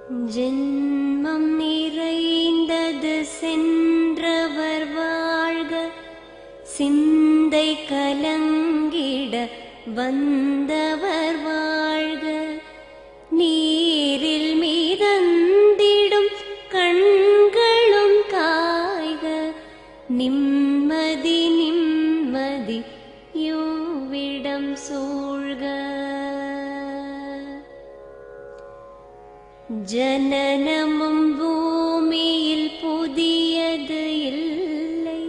ஜென்மம் நிறைந்தது சென்றவர் வாழ்க, சிந்தை கலங்கிட வந்தவர் வாழ்க. நீரில் மிதந்திடும் கண்களும் காய்க, நிம்மதி நிம்மதி யோவிடம் சூழ்க. ஜனனமும் பூமியில் புதியது இல்லை,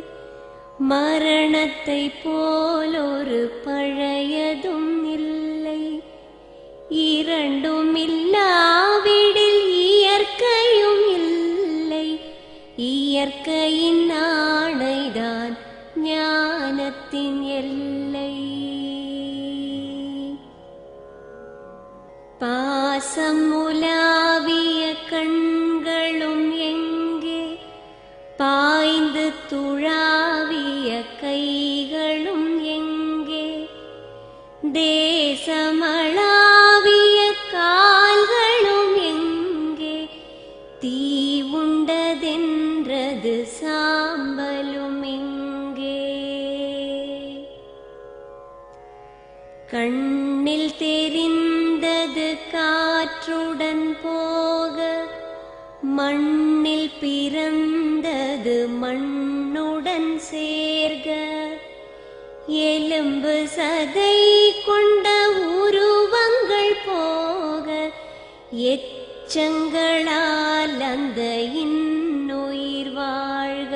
மரணத்தை போலொரு பழையதும் இல்லை. இரண்டும் இல்லாவிடில் இயற்கையும் இல்லை, இயற்கையின் ஆணைதான் ஞானத்தின் எல்லை. பாசம் உலாவிய கண்களும் எங்கே, பாய்ந்து துழாவிய கைகளும் எங்கே, தேசமளாவிய கால்களும் எங்கே, தீ உண்டதென்றது சாம்பலும் எங்கே. கண்ணில் தெரிந்தது காற்றுடன் போக, மண்ணில் பிறந்தது மண்ணுடன் சேர்க. எலும்பு சதை கொண்ட உருவங்கள் போக, எச்சங்களால் அந்த இன்னுயிர் வாழ்க.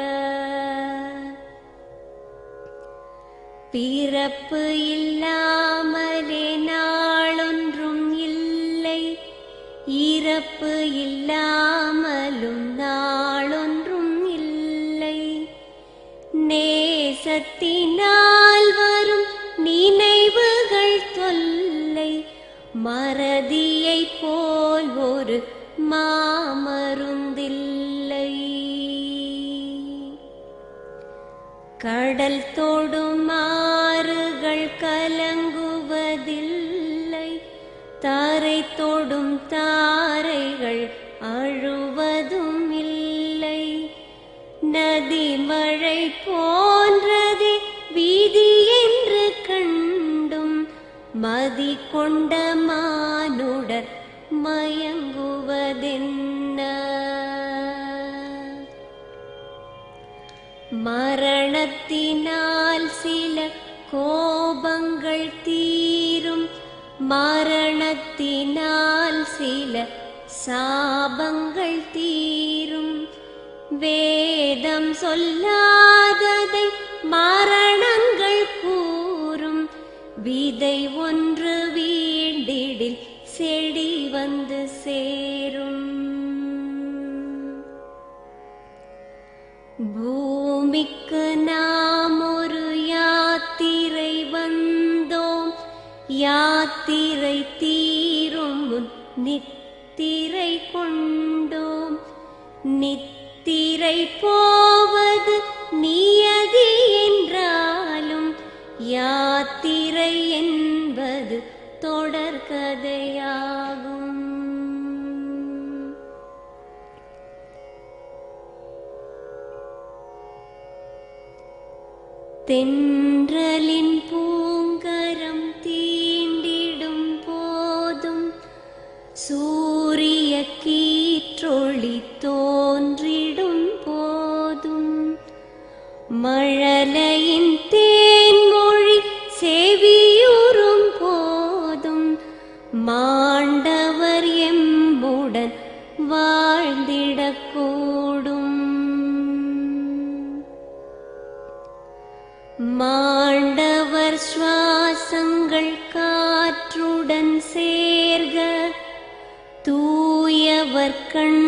பிறப்பு இல்லாமலே நாளொன்றும் இல்லை, இறப்பு இல்லாமலும் நாளொன்றும் இல்லை. நேசத்தினால் வரும் நினைவுகள் தொல்லை, மறதியை போல் ஒரு மாமருந்தில்லை. கடல் தொடும் ஆறுகள் கலங்குவதில்லை, தாரை தொடும் தாரைகள் அழுவதும் இல்லை. நதி மழை போன்றதே வீதி என்று கண்டும், மதி கொண்ட மானுடர் மயங்குவதென்ன. மரணத்தினால் சில கோபங்கள் தீரும், மரணத்தினால் சில சாபங்கள் தீரும். வேதம் சொல்லாததை மரணங்கள் கூறும், விதை ஒன்று வீண்டிடில் செடி வந்து சேரும். பூமிக்கு நாம் ஒரு யாத்திரை வந்தோம், யாத்திரை தீரும் முன் நித்திரை கொண்டோம். நித்திரை போவது நியதி என்றாலும், யாத்திரை என்பது தொடர்கதையாகும். தென்றலின் பூங்கரம் தீண்டிடும் போதும், சூரிய கீற்றொளி தோன்றிடும் போதும், மழலையின் தேன்மொழி செவியுறும் போதும், மாண்டவர் எம்முடன் வாழ்ந்திடக்கூடும். மாண்டவர் சுவாசங்கள் காற்றுடன் சேர்க, தூயவர் கண்